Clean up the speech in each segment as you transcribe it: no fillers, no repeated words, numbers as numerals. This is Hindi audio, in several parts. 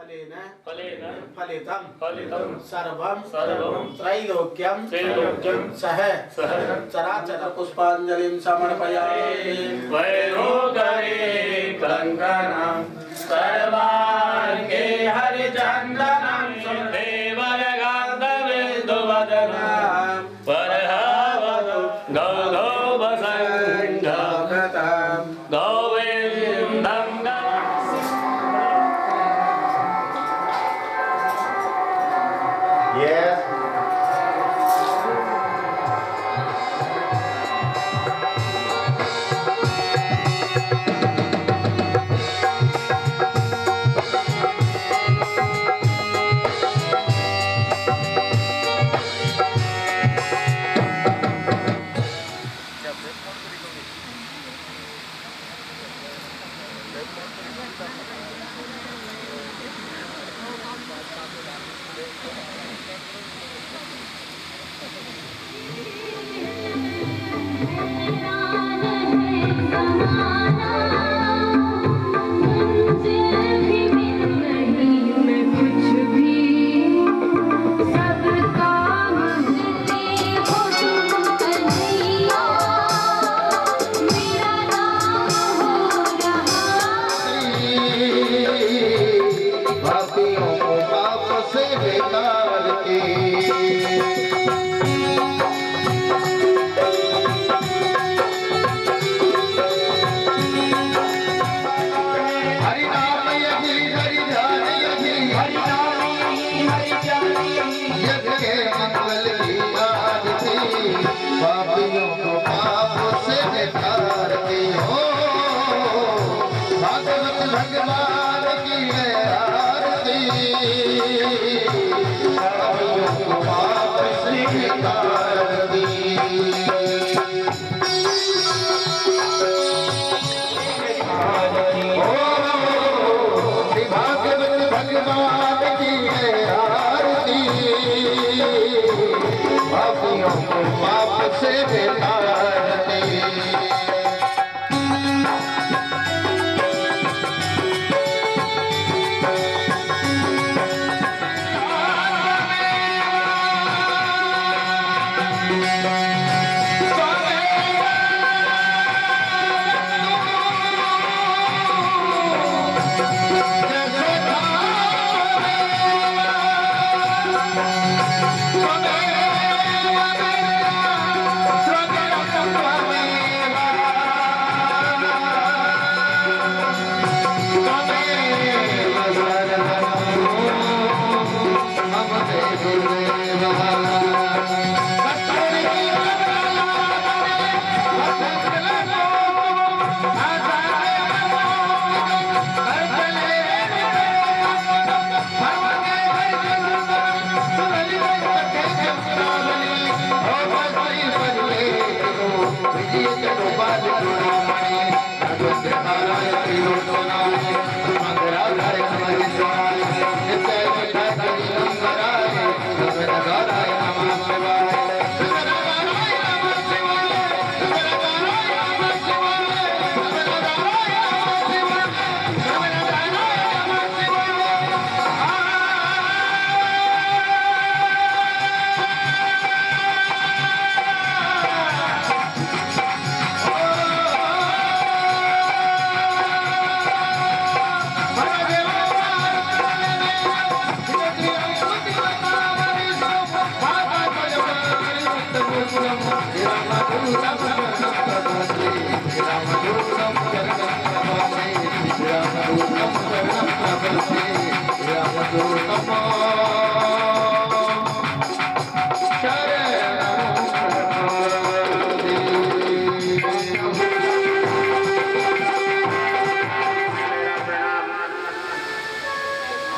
फलेन फलितं सर्वं त्रैलोक्यं सह चराचर पुष्पांजलिं समर्पयामि। वैरोगरे कंकणं सर्वार्गे हरिचन्दनं देवरगान्धविन्दुवदनं परहवतु गौरवसङ्घकृतं गोविन्दं Yes.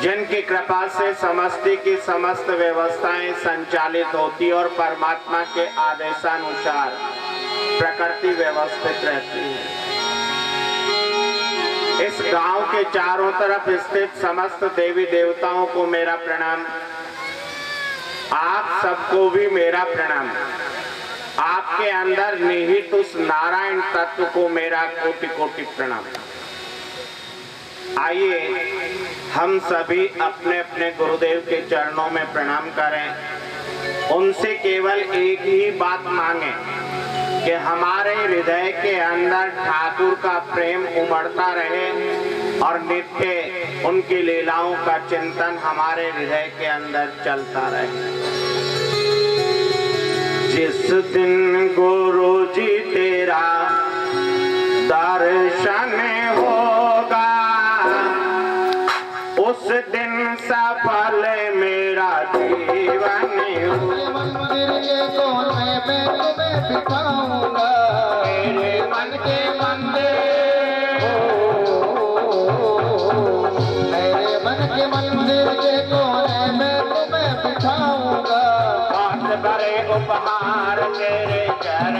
जिनकी कृपा से समष्टि की समस्त व्यवस्थाएं संचालित होती और परमात्मा के आदेशानुसार प्रकृति व्यवस्थित रहती है। इस गांव के चारों तरफ स्थित समस्त देवी देवताओं को मेरा प्रणाम। आप सबको भी मेरा प्रणाम। आपके अंदर निहित उस नारायण तत्व को मेरा कोटि कोटि प्रणाम। आइए हम सभी अपने अपने गुरुदेव के चरणों में प्रणाम करें। उनसे केवल एक ही बात मांगे कि हमारे हृदय के अंदर ठाकुर का प्रेम उमड़ता रहे और नित्य उनकी लीलाओं का चिंतन हमारे हृदय के अंदर चलता रहे। जिस दिन गुरु जी तेरा दर्शन होगा, उस दिन सफल मेरा जीवन होगा। मंदिर के कोने में तुम्हें बिठाऊंगा, मेरे मन के मंदिर, मेरे मन के मंदिर के कोने में तुम्हें बिठाऊंगा। बहुत बड़े उपहार तेरे चरण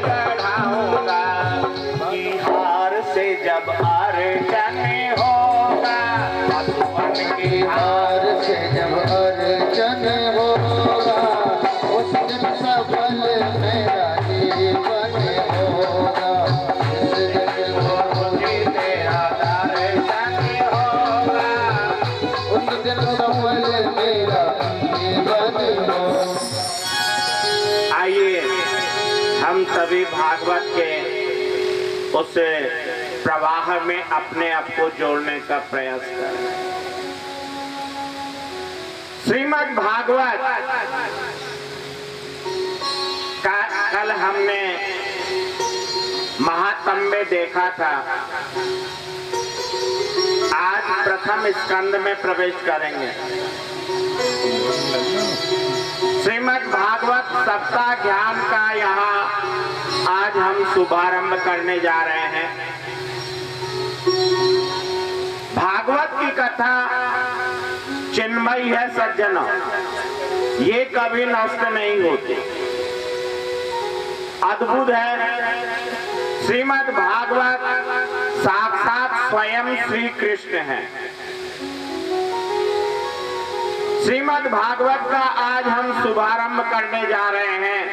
चढ़ाऊंगा। हार से जब अर्चन होगा, मधुबन की हार से जब अर्चन होगा, उस दिन सफल मेरा जीवन होगा। उस दिन गुरु जी तेरा दर्शन होगा, उस दिन सफल मेरा जीवन होगा। आइए हम सभी भागवत के उस प्रवाह में अपने आप को जोड़ने का प्रयास करें। श्रीमद् भागवत का कल हमने महात्म्य में देखा था। आज प्रथम स्कंद में प्रवेश करेंगे। श्रीमद् भागवत सप्ताह ज्ञान का यहाँ आज हम शुभारंभ करने जा रहे हैं। भागवत की कथा चिन्मयी है सज्जनों, ये कभी नष्ट नहीं होती, अद्भुत है। श्रीमद् भागवत साक्षात स्वयं श्री कृष्ण है। श्रीमद् भागवत का आज हम शुभारंभ करने जा रहे हैं।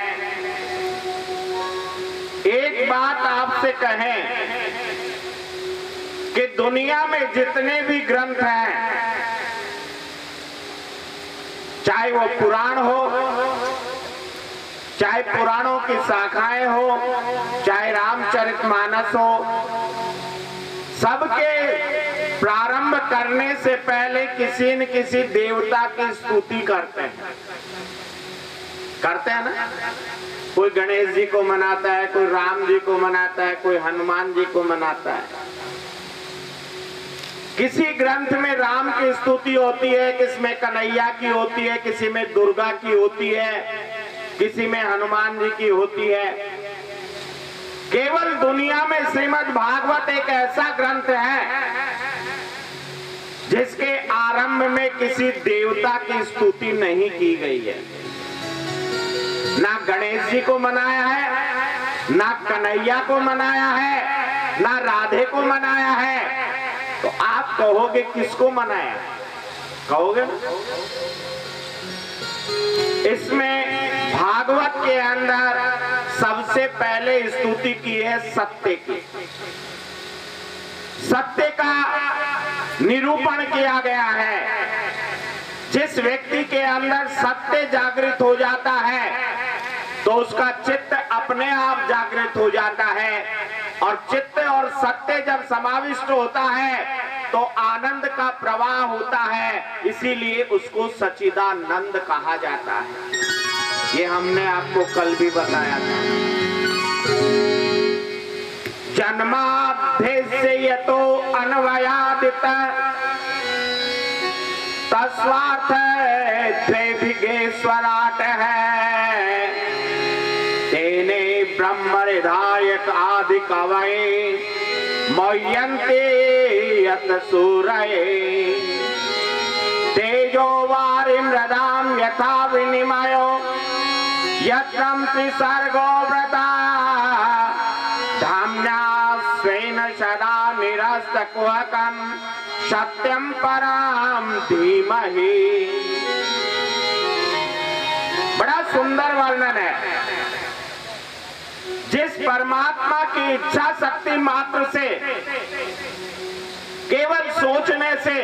एक बात आपसे कहें कि दुनिया में जितने भी ग्रंथ हैं, चाहे वो पुराण हो, चाहे पुराणों की शाखाएं हो, चाहे रामचरितमानस हो, सबके प्रारंभ करने से पहले किसी न किसी देवता की स्तुति करते हैं ना। कोई गणेश जी को मनाता है, कोई राम जी को मनाता है, कोई हनुमान जी को मनाता है। किसी ग्रंथ में राम की स्तुति होती है, किसी में कन्हैया की होती है, किसी में दुर्गा की होती है, किसी में हनुमान जी की होती है। केवल दुनिया में श्रीमद् भागवत एक ऐसा ग्रंथ है जिसके आरंभ में किसी देवता की स्तुति नहीं की गई है। ना गणेश जी को मनाया है, ना कन्हैया को मनाया है, ना राधे को मनाया है। तो आप कहोगे किसको मनाया, कहोगे ना? इसमें भागवत के अंदर सबसे पहले स्तुति की है सत्य की। सत्य का निरूपण किया गया है। जिस व्यक्ति के अंदर सत्य जागृत हो जाता है तो उसका चित्त अपने आप जागृत हो जाता है, और चित्त और सत्य जब समाविष्ट होता है तो आनंद का प्रवाह होता है। इसीलिए उसको सच्चिदानंद कहा जाता है। ये हमने आपको कल भी बताया था। जन्माद्यस्यतो अन्वयादित तस्वार्थ द्विभिगेश्वराट है, तेने ब्रह्मनिधायक आदि कवये मह्यन्ते यत सूरये, तेजो वारिमृदां यथा विनिमयो यत्रं त्रिसर्गो व्रता, धाम्ना स्वेन सदा निरस्तकुहकं सत्यं परं धीमहि। बड़ा सुंदर वर्णन है। जिस परमात्मा की इच्छा शक्ति मात्र से केवल सोचने से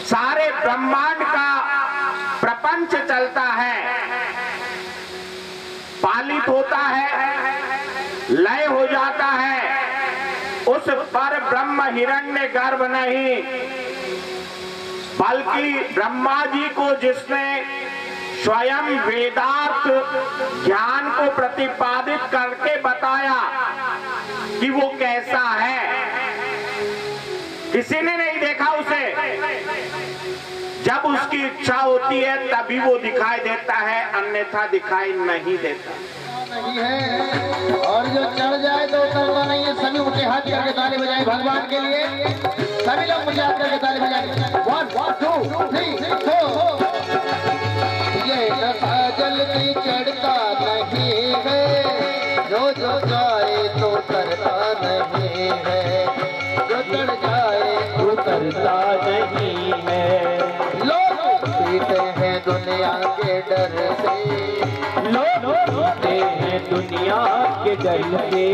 सारे ब्रह्मांड का प्रपंच चलता है, पालित होता है, लय हो जाता है। उस पर ब्रह्म हिरण्य गर्भ नहीं, बल्कि ब्रह्मा जी को जिसने स्वयं वेदार्थ ज्ञान को प्रतिपादित करके बताया कि वो कैसा है, किसी ने नहीं देखा उसे। जब उसकी इच्छा होती है तभी वो दिखाई देता है, अन्यथा दिखाई नहीं देता। नहीं है और जो चढ़ जाए तो उतरता नहीं है। सभी मुझे हाथ करके ताली बजाएं भगवान के लिए। सभी लोग मुझे हाथ करके ताली बजाएं। 1 2 3 4। ये नशा जल्दी चढ़ता नहीं है, जो जाए तो उतरता नहीं है, जो चढ़ जाए उतरता नहीं है। लोग पीते हैं दुनिया के डर से, लोग पीते हैं दुनिया के डर से,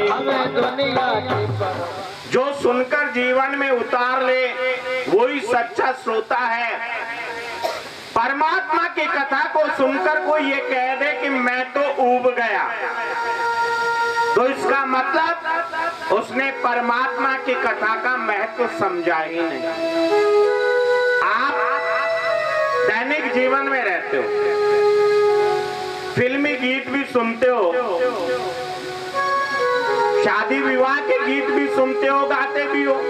हमें दुनिया की परवाह। जो सुनकर जीवन में उतार ले वही सच्चा श्रोता है। परमात्मा की कथा को सुनकर कोई ये कह दे कि मैं तो ऊब गया, तो इसका मतलब उसने परमात्मा की कथा का महत्व समझा ही नहीं। आप दैनिक जीवन में रहते हो, फिल्मी गीत भी सुनते हो, शादी विवाह के गीत भी सुनते हो, गाते भी हो,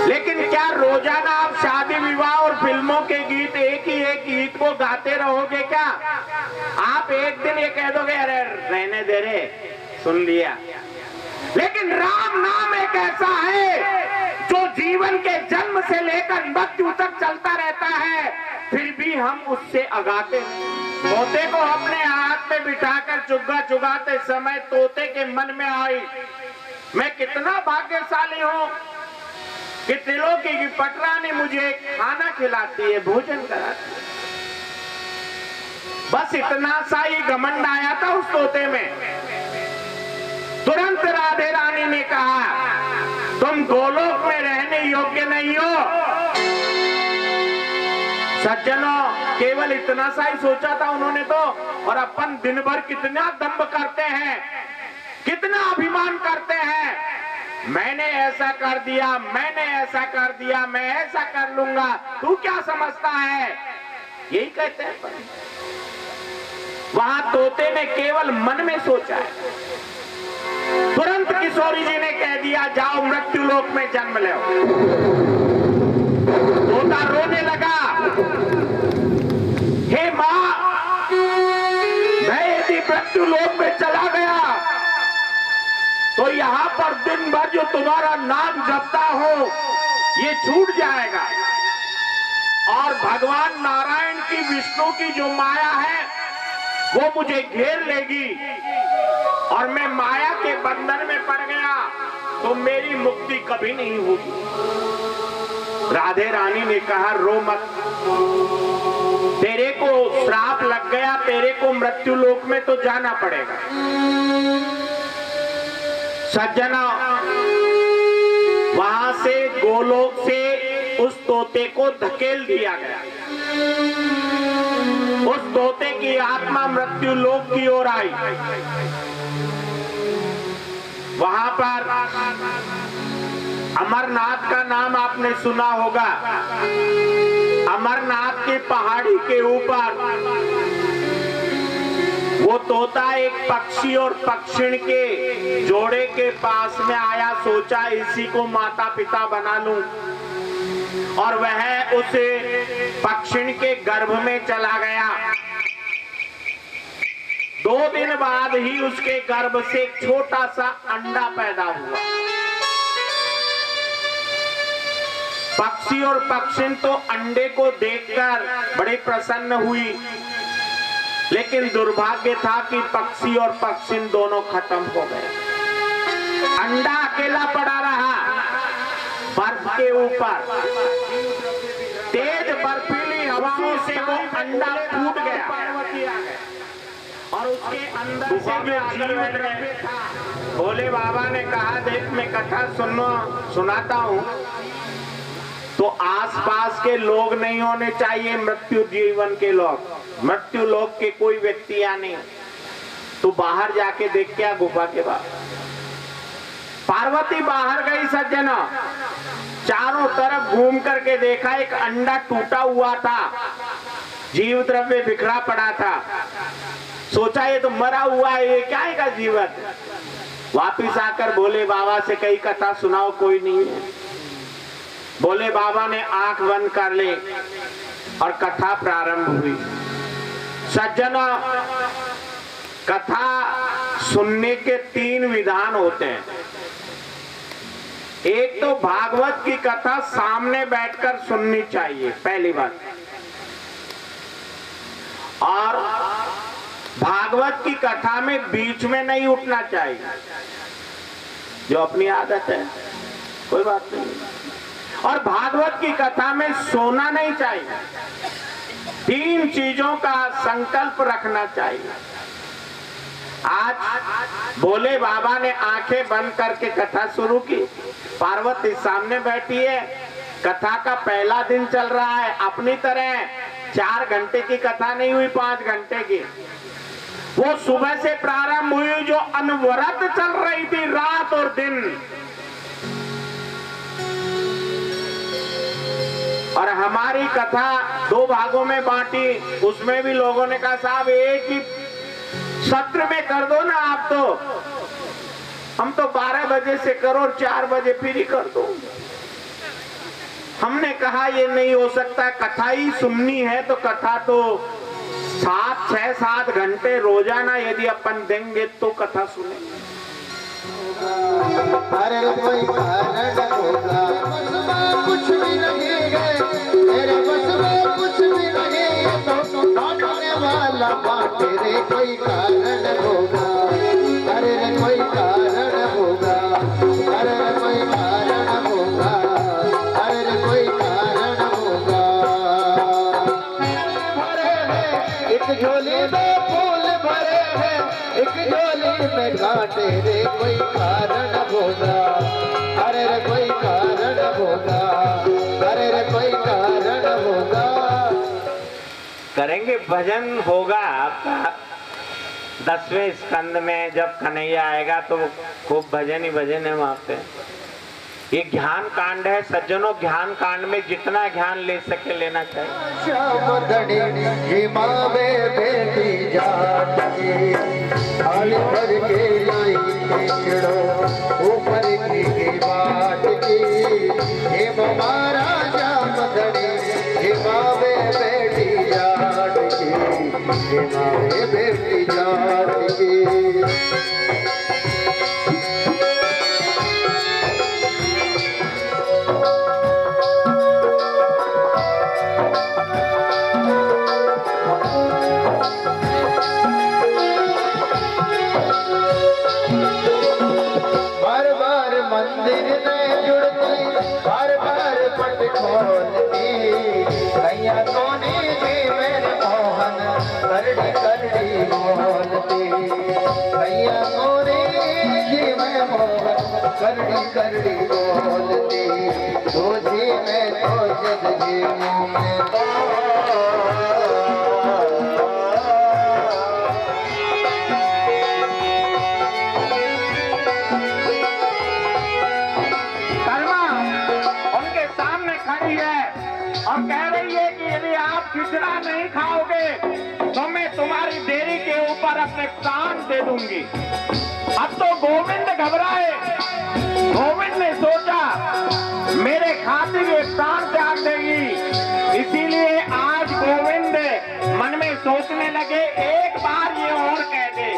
लेकिन क्या रोजाना आप शादी विवाह और फिल्मों के गीत एक ही एक गीत को गाते रहोगे क्या? आप एक दिन ये कह दोगे अरे रहने दे रे, सुन लिया। लेकिन राम नाम एक ऐसा है जो जीवन के जन्म से लेकर मृत्यु तक चलता रहता है, फिर भी हम उससे अगाते। तोते को अपने हाथ में बिठाकर चुग्गा चुगाते समय तोते के मन में आई, मैं कितना भाग्यशाली हूँ कि त्रिलोकी की पटरानी मुझे खाना खिलाती है, भोजन कराती है। बस इतना सा ही घमंड आया था उस तोते में। तुरंत राधे रानी ने कहा तुम गोलोक में रहने योग्य नहीं हो। सज्जनों, केवल इतना सा ही सोचा था उन्होंने तो, और अपन दिन भर कितना दंभ करते हैं, कितना अभिमान करते हैं, मैंने ऐसा कर दिया, मैंने ऐसा कर दिया, मैं ऐसा कर लूंगा, तू क्या समझता है, यही कहते हैं। वहां तोते ने केवल मन में सोचा है। तुरंत किशोरी जी ने कह दिया जाओ मृत्यु लोक में जन्म लो। तोता रोने लगा, हे मां, मैं यदि मृत्यु लोक में चला गया तो यहाँ पर दिन भर जो तुम्हारा नाम जपता हो ये छूट जाएगा, और भगवान नारायण की, विष्णु की जो माया है वो मुझे घेर लेगी, और मैं माया के बंधन में पड़ गया तो मेरी मुक्ति कभी नहीं होगी। राधे रानी ने कहा रो मत, तेरे को श्राप लग गया, तेरे को मृत्यु लोक में तो जाना पड़ेगा। सज्जना, वहां से गोलोक से उस तोते को धकेल दिया गया। उस तोते की आत्मा मृत्यु लोक की ओर आई। वहां पर अमरनाथ का नाम आपने सुना होगा। अमरनाथ की पहाड़ी के ऊपर वो तोता एक पक्षी और पक्षिण के जोड़े के पास में आया, सोचा इसी को माता पिता बना लूं, और वह उस पक्षिण के गर्भ में चला गया। 2 दिन बाद ही उसके गर्भ से एक छोटा सा अंडा पैदा हुआ। पक्षी और पक्षिण तो अंडे को देखकर बड़े प्रसन्न हुई, लेकिन दुर्भाग्य था कि पक्षी और पक्षिण दोनों खत्म हो गए। अंडा अकेला पड़ा रहा बर्फ के ऊपर। तेज बर्फीली हवाओं से वो अंडा फूट गया और उस इसके अंदर से जो जीव द्रव्य था, भोले बाबा ने कहा देख मैं कथा सुनाता हूँ तो आसपास के लोग नहीं होने चाहिए, मृत्यु जीवन के लोग, मृत्यु लोग के कोई व्यक्ति या नहीं। तो बाहर जाके देख क्या गुफा के बाहर पार्वती बाहर गई सज्जनों, चारों तरफ घूम करके देखा एक अंडा टूटा हुआ था, जीव द्रव्य बिखरा पड़ा था। सोचा ये तो मरा हुआ है, ये क्या है का जीवन। वापिस आकर भोले बाबा से कई कथा सुनाओ, कोई नहीं है। भोले बाबा ने आंख बंद कर ली और कथा प्रारंभ हुई। सज्जनों, कथा सुनने के 3 विधान होते हैं। एक तो भागवत की कथा सामने बैठकर सुननी चाहिए, पहली बात। और भागवत की कथा में बीच में नहीं उठना चाहिए, जो अपनी आदत है, कोई बात नहीं। और भागवत की कथा में सोना नहीं चाहिए। 3 चीजों का संकल्प रखना चाहिए। आज भोले बाबा ने आंखें बंद करके कथा शुरू की, पार्वती सामने बैठी है, कथा का पहला दिन चल रहा है। अपनी तरह 4 घंटे की कथा नहीं हुई, 5 घंटे की। वो सुबह से प्रारंभ हुई, जो अनवरत चल रही थी, रात और दिन। और हमारी कथा 2 भागों में बांटी, उसमें भी लोगों ने कहा साहब एक ही सत्र में कर दो ना आप, तो हम तो 12 बजे से करो और 4 बजे फिर ही कर दो। हमने कहा ये नहीं हो सकता, कथा ही सुननी है तो कथा तो 6-7 घंटे रोजाना यदि अपन देंगे तो कथा सुनेंगे। अरे कोई कारण होगा, कुछ भी नहीं है तेरे बस में, कुछ भी नहीं है तो बांटने वाला बांटे रे। कोई कारण होगा, अरे रे कोई कारण होगा, अरे रे कोई कारण होगा, अरे रे कोई कारण होगा। भरे हैं एक झोली में फूल भरे हैं, एक झोली में घाटे रे। कोई कारण होगा, अरे रे कोई कारण होगा, अरे रे कोई कारण होगा। करेंगे भजन होगा आपका 10वें स्कंद में, जब कन्हैया आएगा तो खूब भजन ही भजन है वहां पे। ये ज्ञान कांड है सज्जनों, ज्ञान कांड में जितना ज्ञान ले सके लेना चाहिए। श्याम धनी हिमावे बेटी जाट की, थाली भर के लाई खिचड़ो ऊपर की बाट की। हिम मारा श्याम धनी हिमावे बेटी जाट की, हिमावे बेटी जाट की। मंदिर में जुड़ती, बार बार पट खोलती, कैया सोनी जी मेरे मोहन करड़ी करड़ी बोलती। कैया सोनी जी मैं मोहन करड़ी करड़ी बोलती। तुझी में तो जग जी मुँह में और कह रही है कि यदि आप खिचड़ा नहीं खाओगे तो मैं तुम्हारी देरी के ऊपर अपने प्राण दे दूंगी। अब तो गोविंद घबराए। गोविंद ने सोचा मेरे खातिर ये प्राण त्याग देगी, इसीलिए आज गोविंद मन में सोचने लगे एक बार ये और कह दे।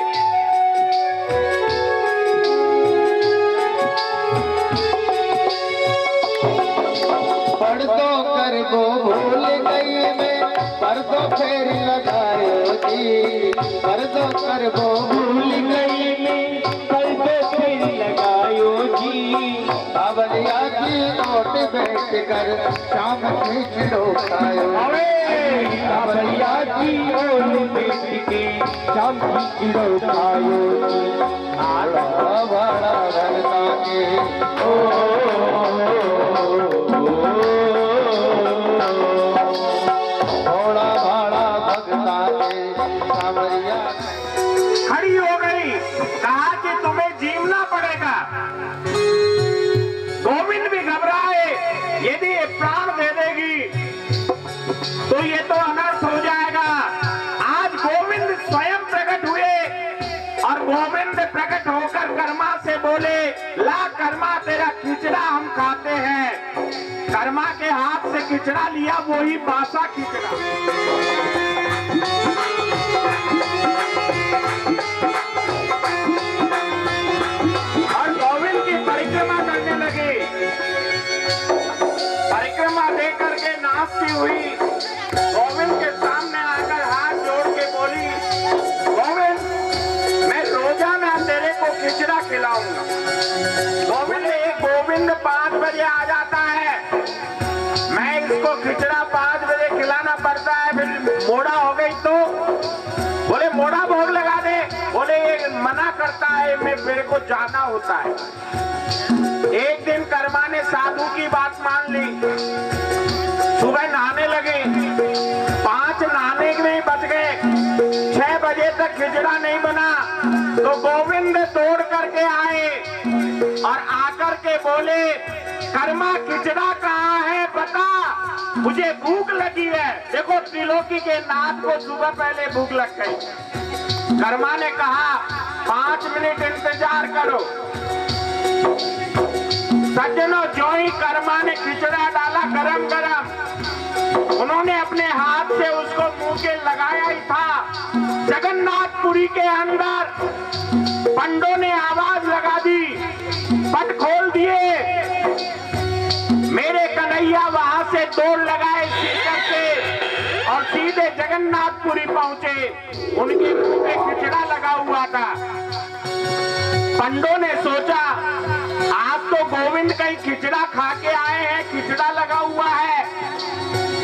पढ़ तो कर को भूल गई मैं, पर तो फेर लगायो जी। पर तो कर को भूल गई मैं, पर तो फेर लगायो जी। अवलिया की नोट पे कैसे कर शाम खींच लो खायो भैया जी ओल बेच के शाम खींच लो खायो बड़ा बड़ा भरता के थोड़ा बड़ा भगता के सावरिया खड़ी हो गई, कहा कि तुम्हें जीवना पड़ेगा। गोविंद भी घबराए, यदि ये प्राण दे देगी तो ये तो अनर्थ हो जाएगा। आज गोविंद स्वयं प्रकट हुए और गोविंद प्रकट होकर कर्मा से बोले, ला कर्मा तेरा खिचड़ा हम खाते हैं। कर्मा के हाथ से खिचड़ा लिया, वही बासा खिचड़ा। और गोविंद की परिक्रमा करने लगे। परिक्रमा दे करके नाचती हुई गोविंद के सामने आकर हाथ जोड़ के बोली, गोविंद मैं रोजाना तेरे को खिचड़ा खिलाऊंगा। गोविंद 5 बजे आ जाता है, मैं इसको खिचड़ा 5 बजे खिलाना पड़ता है, फिर मोड़ा हो गई तो बोले मोड़ा भोग लगा दे। बोले ये मना करता है, मैं मेरे को जाना होता है। एक दिन कर्मा ने साधु की बात मान ली, सुबह नहाने लगे, 5 नहाने में बच गए, 6 बजे तक खिचड़ा नहीं बना तो गोविंद तोड़ करके आए और आकर के बोले, कर्मा खिचड़ा कहाँ है बता, मुझे भूख लगी है। देखो त्रिलोकी के नाथ को सुबह पहले भूख लग गई। कर्मा ने कहा 5 मिनट इंतजार करो। सज्जनों, जो ही कर्मा ने खिचड़ा डाला गरम गरम, उन्होंने अपने हाथ से उसको मुंह के लगाया ही था, जगन्नाथपुरी के अंदर पंडों ने आवाज लगा दी, पट खोल दिए। मेरे कन्हैया वहां से दौड़ लगाए सीकर से और सीधे जगन्नाथपुरी पहुंचे। उनके मुंह पे खिचड़ा लगा हुआ था। पंडों ने सोचा आज तो गोविंद कहीं खिचड़ा खा के आए हैं, खिचड़ा लगा हुआ है,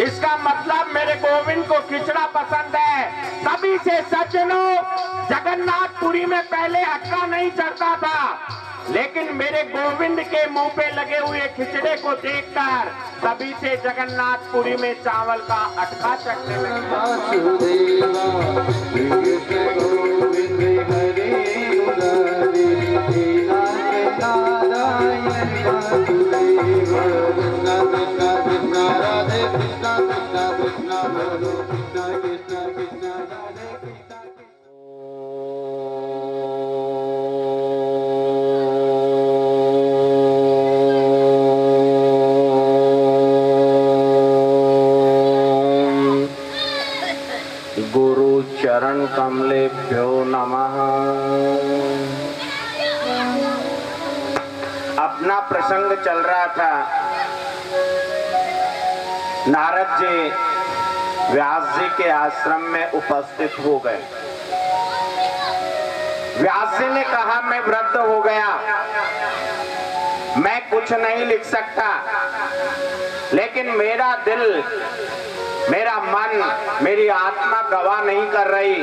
इसका मतलब मेरे गोविंद को खिचड़ा पसंद है। तभी से सज्जनों, जगन्नाथपुरी में पहले हक्का नहीं चढ़ता था, लेकिन मेरे गोविंद के मुंह पे लगे हुए खिचड़े को देखकर तभी से जगन्नाथपुरी में चावल का अटका चढ़ने लगा। गुरु चरण कमलेभ्यो नमः। अपना प्रसंग चल रहा था। नारद जी व्यास जी के आश्रम में उपस्थित हो गए। व्यास जी ने कहा मैं वृद्ध हो गया, मैं कुछ नहीं लिख सकता, लेकिन मेरा दिल, मेरा मन, मेरी आत्मा गवाह नहीं कर रही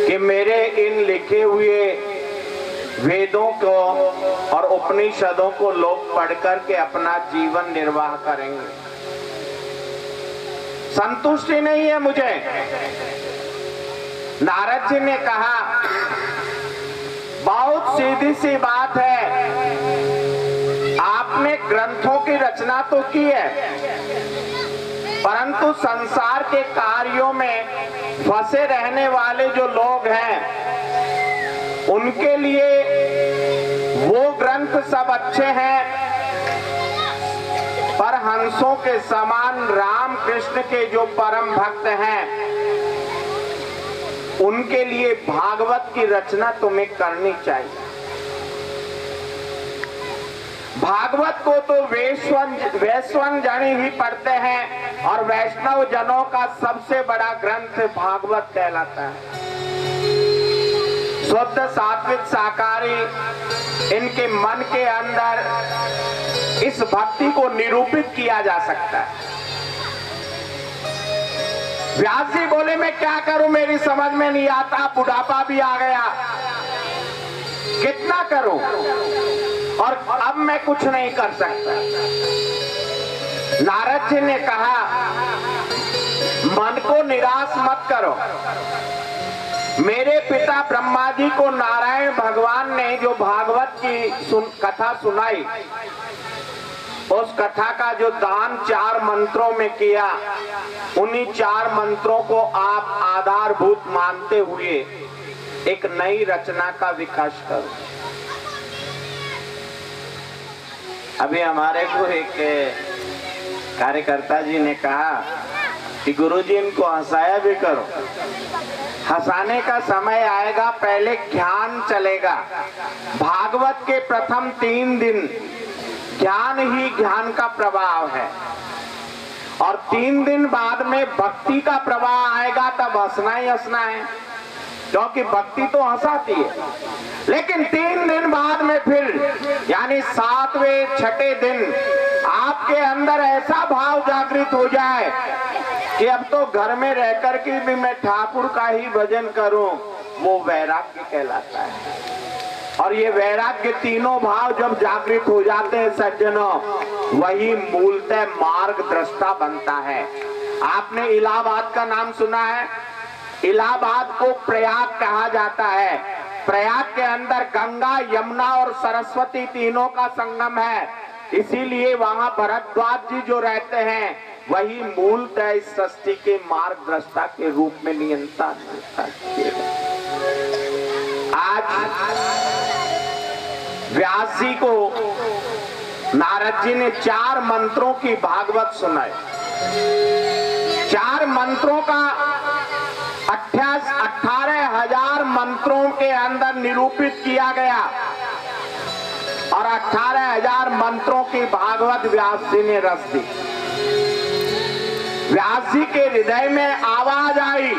कि मेरे इन लिखे हुए वेदों को और उपनिषदों को लोग पढ़ करके अपना जीवन निर्वाह करेंगे। संतुष्टि नहीं है मुझे। नारद जी ने कहा बहुत सीधी सी बात है, आपने ग्रंथों की रचना तो की है, परंतु संसार के कार्यों में फंसे रहने वाले जो लोग हैं, उनके लिए वो ग्रंथ सब अच्छे हैं, पर हंसों के समान राम कृष्ण के जो परम भक्त हैं, उनके लिए भागवत की रचना तुम्हें करनी चाहिए। भागवत को तो वैष्णव जन ही पढ़ते हैं और वैष्णव जनों का सबसे बड़ा ग्रंथ भागवत कहलाता है। शुद्ध सात्विक शाकाहारी इनके मन के अंदर इस भक्ति को निरूपित किया जा सकता है। व्यास जी बोले मैं क्या करूं, मेरी समझ में नहीं आता, बुढ़ापा भी आ गया, कितना करूं और अब मैं कुछ नहीं कर सकता। नारद जी ने कहा मन को निराश मत करो। मेरे पिता ब्रह्मा जी को नारायण भगवान ने जो भागवत की कथा सुनाई, उस कथा का जो दान 4 मंत्रों में किया, उन्हीं 4 मंत्रों को आप आधारभूत मानते हुए एक नई रचना का विकास करो। अभी हमारे को एक कार्यकर्ता जी ने कहा कि गुरुजी इनको हंसाया भी करो। हंसाने का समय आएगा, पहले ज्ञान चलेगा। भागवत के प्रथम 3 दिन ज्ञान ही ज्ञान का प्रवाह है और 3 दिन बाद में भक्ति का प्रवाह आएगा, तब हंसना ही हंसना है, क्योंकि भक्ति तो हंसाती है। लेकिन 3 दिन बाद में फिर यानी 7वें 6ठे दिन आपके अंदर ऐसा भाव जागृत हो जाए कि अब तो घर में रहकर के भी मैं ठाकुर का ही भजन करूं, वो वैराग्य कहलाता है। और ये वैराग्य तीनों भाव जब जागृत हो जाते हैं सज्जनों, वही मूलतः मार्ग दृष्टा बनता है। आपने इलाहाबाद का नाम सुना है? इलाहाबाद को प्रयाग कहा जाता है। प्रयाग के अंदर गंगा, यमुना और सरस्वती तीनों का संगम है, इसीलिए वहां भरद्वाज जी जो रहते हैं वही मूलतः इस सृष्टि के मार्ग दृष्टा के रूप में नियंता। आज व्यास जी को नारद जी ने 4 मंत्रों की भागवत सुनाई। 4 मंत्रों का 18,000 मंत्रों के अंदर निरूपित किया गया और 18,000 मंत्रों की भागवत व्यास जी ने रच दी। व्यास जी के हृदय में आवाज आई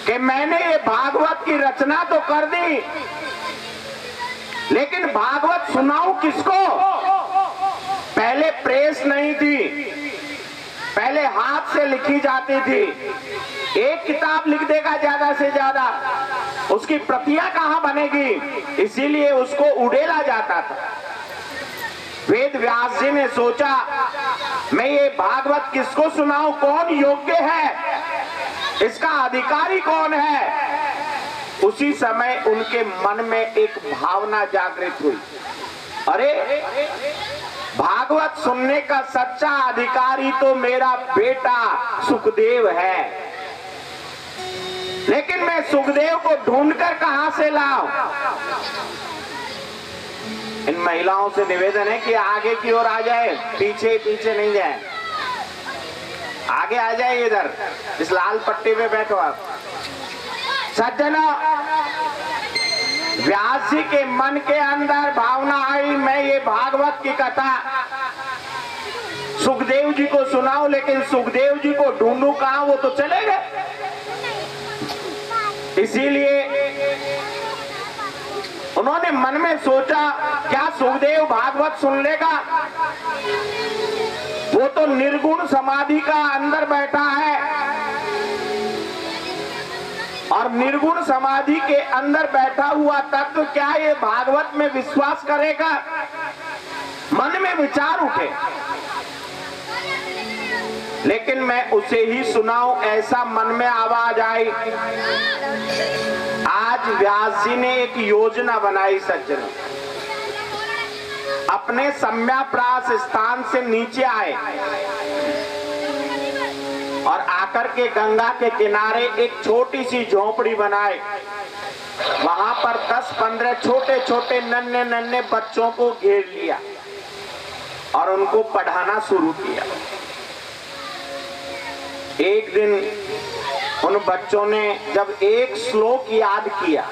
कि मैंने ये भागवत की रचना तो कर दी, लेकिन भागवत सुनाऊं किसको? पहले प्रेस नहीं थी, पहले हाथ से लिखी जाती थी। एक किताब लिख देगा ज्यादा से ज्यादा, उसकी प्रतियां कहां बनेगी, इसीलिए उसको उड़ेला जाता था। वेद व्यास जी ने सोचा मैं ये भागवत किसको सुनाऊं, कौन योग्य है, इसका अधिकारी कौन है? उसी समय उनके मन में एक भावना जागृत हुई, अरे भागवत सुनने का सच्चा अधिकारी तो मेरा बेटा सुखदेव है, लेकिन मैं सुखदेव को ढूंढकर कहां से लाऊं? इन महिलाओं से निवेदन है कि आगे की ओर आ जाए, पीछे पीछे नहीं जाए, आगे आ जाए, इधर इस लाल पट्टी पे बैठो आप। सज्जनों, व्यास जी के मन के अंदर भावना आई मैं ये भागवत की कथा सुखदेव जी को सुनाऊं, लेकिन सुखदेव जी को ढूंढूं कहां, वो तो चले गए। इसीलिए उन्होंने मन में सोचा क्या सुखदेव भागवत सुन लेगा? वो तो निर्गुण समाधि का अंदर बैठा है और निर्गुण समाधि के अंदर बैठा हुआ तत्व क्या ये भागवत में विश्वास करेगा? मन में विचार उठे, लेकिन मैं उसे ही सुनाऊं ऐसा मन में आवाज आई। आज व्यास जी ने एक योजना बनाई सज्जनों, अपने सम्याप्रास स्थान से नीचे आए और आकर के गंगा के किनारे एक छोटी सी झोपड़ी बनाए। वहां पर 10-15 छोटे छोटे नन्हे नन्हे बच्चों को घेर लिया और उनको पढ़ाना शुरू किया। एक दिन उन बच्चों ने जब एक श्लोक याद किया,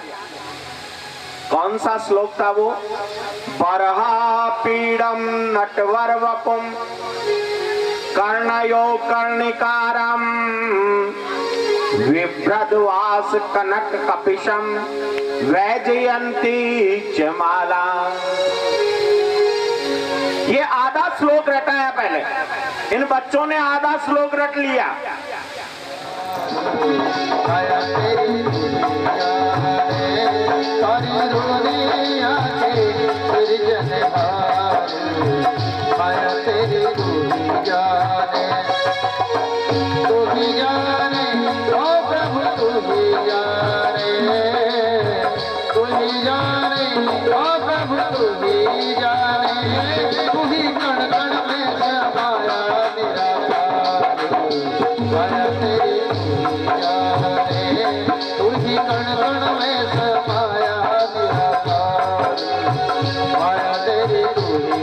कौन सा श्लोक था वो? बरहा पीड़म नटवर वपुम कर्णयो कर्णिकारम विभ्रद्वास कनक कपिशम वैजयंती च माला। ये आधा श्लोक रटा है पहले, इन बच्चों ने आधा श्लोक रट लिया। माया तेरी सारी दुनिया के सृजनहार, माया तेरी दुनिया तू ही जाने, ओ प्रभु तू ही जाने, तू ही जाने, ओ प्रभु तू ही जाने, तू ही कण कण में समाया निराकार, माया तेरी जाने, तू ही कण कण में समाया निराकार, माया तेरी तू ही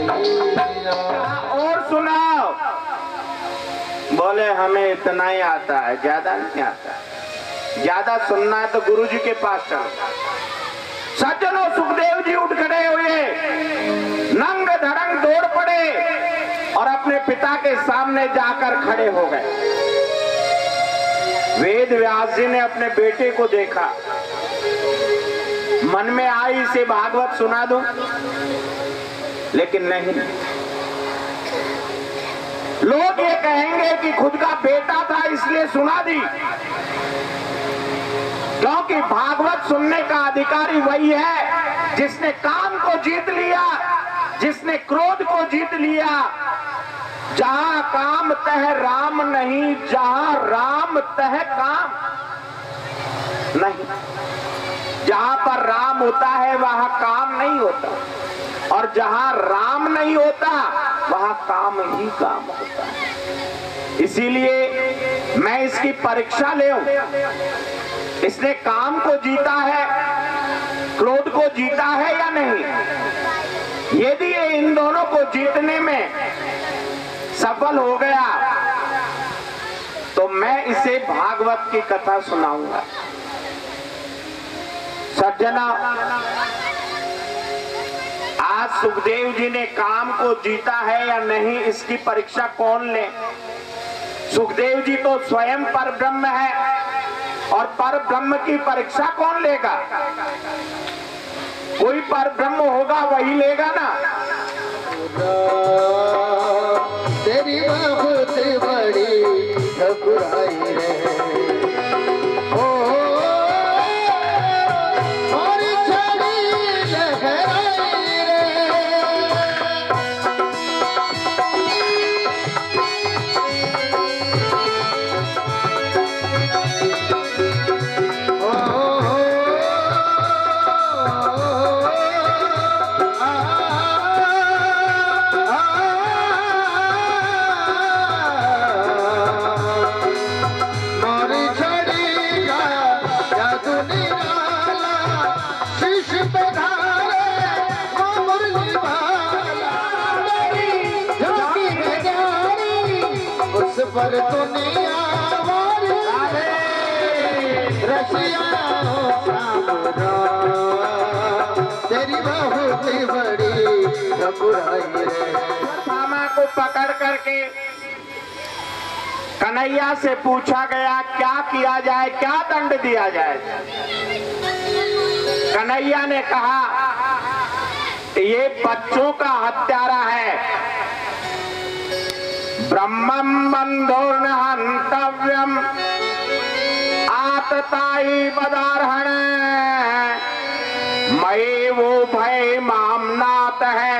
जाने। और सुनाओ। बोले हमें इतना ही आता है, ज्यादा नहीं आता। ज्यादा सुनना है तो गुरु जी के पास चलो। सज्जनों, सुखदेव जी उठ खड़े हुए, नंग धड़ंग दौड़ पड़े और अपने पिता के सामने जाकर खड़े हो गए। वेद व्यास जी ने अपने बेटे को देखा, मन में आई इसे भागवत सुना दो, लेकिन नहीं। लोग ये कहेंगे कि खुद का बेटा था इसलिए सुना दी, क्योंकि भागवत सुनने का अधिकारी वही है जिसने काम को जीत लिया, जिसने क्रोध को जीत लिया। जहां काम तह राम नहीं, जहां राम तह काम नहीं। जहां पर राम होता है वहां काम नहीं होता, और जहां राम नहीं होता वहां काम ही काम होता है। इसीलिए मैं इसकी परीक्षा ले, इसने काम को जीता है, क्रोध को जीता है या नहीं। यदि ये इन दोनों को जीतने में सफल हो गया तो मैं इसे भागवत की कथा सुनाऊंगा। सज्जना, आज सुखदेव जी ने काम को जीता है या नहीं, इसकी परीक्षा कौन ले। सुखदेव जी तो स्वयं पर ब्रह्म है, और पर ब्रह्म की परीक्षा कौन लेगा। कोई पर ब्रह्म होगा वही लेगा ना। तेरी बहुत बड़ी ठकुराई है, ओ और छड़ी लहराई रे, ओ मोरी छड़ी का जादू निराला, शीश पे धारे वो मुरली वाला, झांकी में जारी उस पर दुनिया वारी, रसिया हो सामना, तेरी बहुत बड़ी ठकुराई रे। मामा को पकड़ करके कन्हैया से पूछा गया क्या किया जाए, क्या दंड दिया जाए। कन्हैया ने कहा ये बच्चों का हत्यारा है, ब्रह्मम बंधुर्न हंतव्यम आतताई बदारहण मये वो भय मामनात है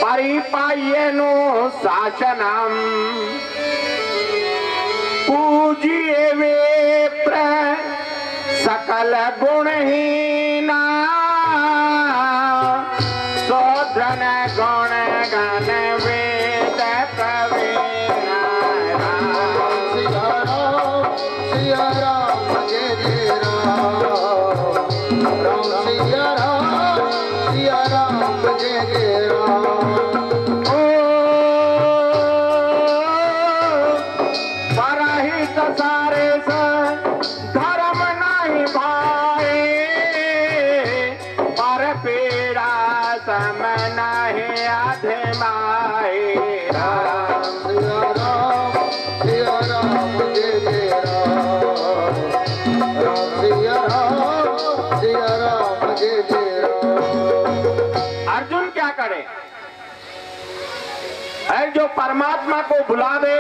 परिपायेनो शासनम पूजिए विप्र सकल गुणहीना शूद्रन गुण गण वेद प्रवीणा। सिया राम जय जय राम, राम सिया राम जय जय राम। परहित सारे स धर्म नहीं भाए, पर पीड़ा सम नहीं अधमा। परमात्मा को भुला दे,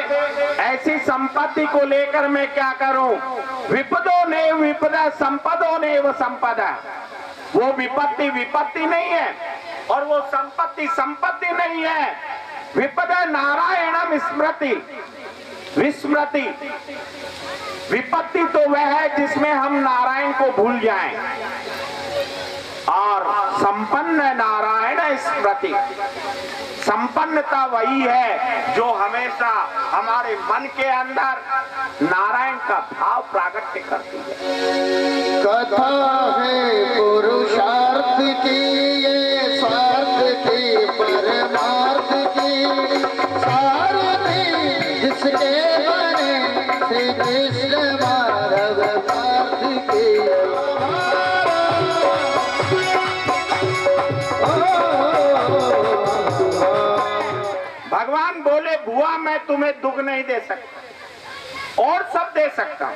ऐसी संपत्ति को लेकर मैं क्या करूं? विपदों ने विपदा, संपदों ने वो संपदा। वो विपत्ति विपत्ति नहीं है और वो संपत्ति संपत्ति नहीं है। विपदा नारायणम स्मृति विस्मृति। विपत्ति तो वह है जिसमें हम नारायण को भूल जाएं, और संपन्न नारायण स्मृति। संपन्नता वही है जो हमेशा हमारे मन के अंदर नारायण का भाव प्राकट्य करती है। कथा है पुरुषार्थ की, ये स्वार्थ की परमार्थ की, सारथी जिसके बने श्री कृष्ण माधव पार्थ की। भगवान बोले बुआ मैं तुम्हें दुख नहीं दे सकता और सब दे सकता हूं।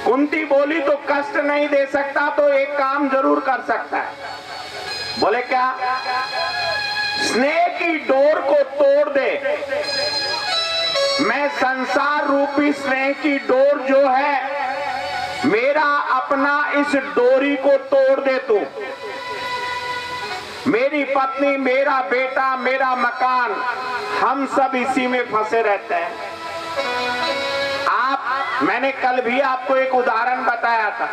कुंती बोली तो कष्ट नहीं दे सकता, तो एक काम जरूर कर सकता है। बोले क्या? स्नेह की डोर को तोड़ दे। मैं संसार रूपी स्नेह की डोर जो है, मेरा अपना इस डोरी को तोड़ दे तू। मेरी पत्नी, मेरा बेटा, मेरा मकान, हम सब इसी में फंसे रहते हैं। मैंने कल भी आपको एक उदाहरण बताया था।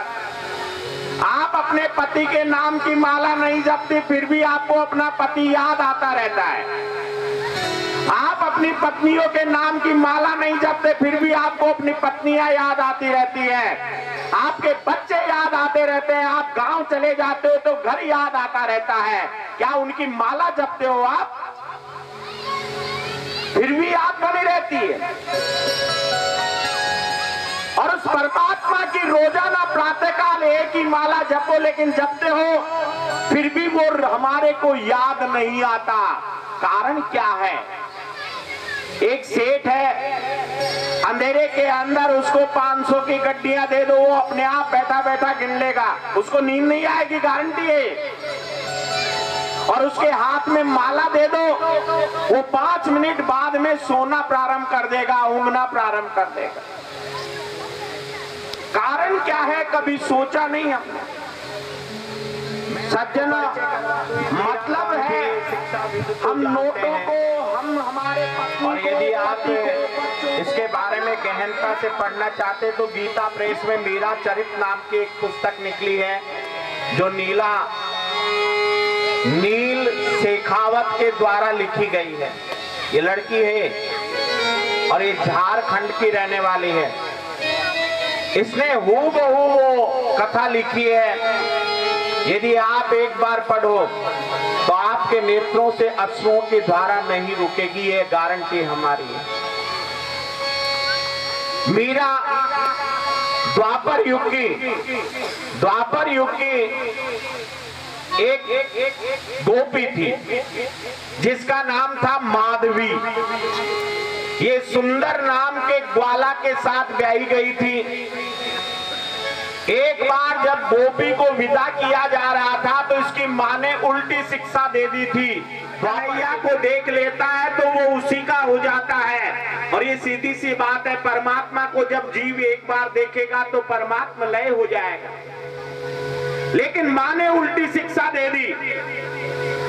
आप अपने पति के नाम की माला नहीं जपते, फिर भी आपको अपना पति याद आता रहता है। आप अपनी पत्नियों के नाम की माला नहीं जपते, फिर भी आपको अपनी पत्नियां याद आती रहती है। आपके बच्चे याद आते रहते हैं। आप गांव चले जाते हो तो घर याद आता रहता है। क्या उनकी माला जपते हो आप? फिर भी याद बनी रहती है। और उस परमात्मा की रोजाना प्रातःकाल एक ही माला जपो, लेकिन जपते हो फिर भी वो हमारे को याद नहीं आता। कारण क्या है? एक सेठ है, अंधेरे के अंदर उसको 500 की गड्डियां दे दो, वो अपने आप बैठा बैठा गिन लेगा, उसको नींद नहीं आएगी, गारंटी है। और उसके हाथ में माला दे दो, वो 5 मिनट बाद में सोना प्रारंभ कर देगा, ऊँघना प्रारंभ कर देगा। कारण क्या है? कभी सोचा नहीं हमने। सज्जना, मतलब है हम नोटों को, हम हमारे पत्नी और यदि आप इसके बारे में गहनता से पढ़ना चाहते तो गीता प्रेस में मीरा चरित नाम की एक पुस्तक निकली है, जो नील शेखावत के द्वारा लिखी गई है। ये लड़की है और ये झारखंड की रहने वाली है। इसने हूबहू वो कथा लिखी है। यदि आप एक बार पढ़ो तो आपके नेत्रों से अश्रुओं की धारा नहीं रुकेगी, ये गारंटी हमारी है। मीरा द्वापर युग की एक गोपी थी जिसका नाम था माधवी। ये सुंदर नाम के ग्वाला के साथ ब्याही गई थी। एक बार जब गोपी को विदा किया जा रहा था तो इसकी माँ ने उल्टी शिक्षा दे दी थी। कन्हैया को देख लेता है तो वो उसी का हो जाता है। और ये सीधी सी बात है, परमात्मा को जब जीव एक बार देखेगा तो परमात्मा लय हो जाएगा। लेकिन माँ ने उल्टी शिक्षा दे दी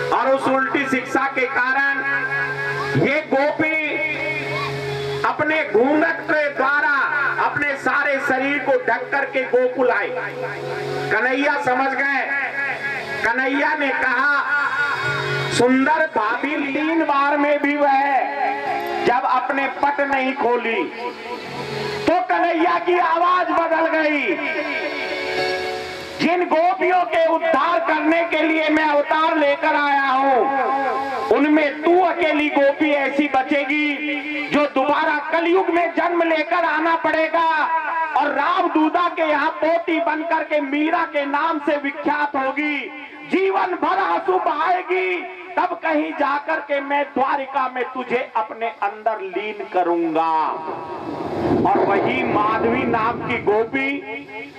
और उस उल्टी शिक्षा के कारण ये गोपी अपने घूंघट के द्वारा अपने सारे शरीर को ढक करके गोकुल आई। कन्हैया समझ गए। कन्हैया ने कहा, सुंदर भाभी 3 बार में भी वह जब अपने पट नहीं खोली तो कन्हैया की आवाज बदल गई। जिन गोपियों के उद्धार करने के लिए मैं अवतार लेकर आया हूँ, उनमें तू अकेली गोपी ऐसी बचेगी जो दोबारा कलयुग में जन्म लेकर आना पड़ेगा और राव दूधा के यहाँ पोती बनकर के मीरा के नाम से विख्यात होगी। जीवन भर आंसू बहाएगी, तब कहीं जाकर के मैं द्वारिका में तुझे अपने अंदर लीन करूंगा। और वही माधवी नाम की गोपी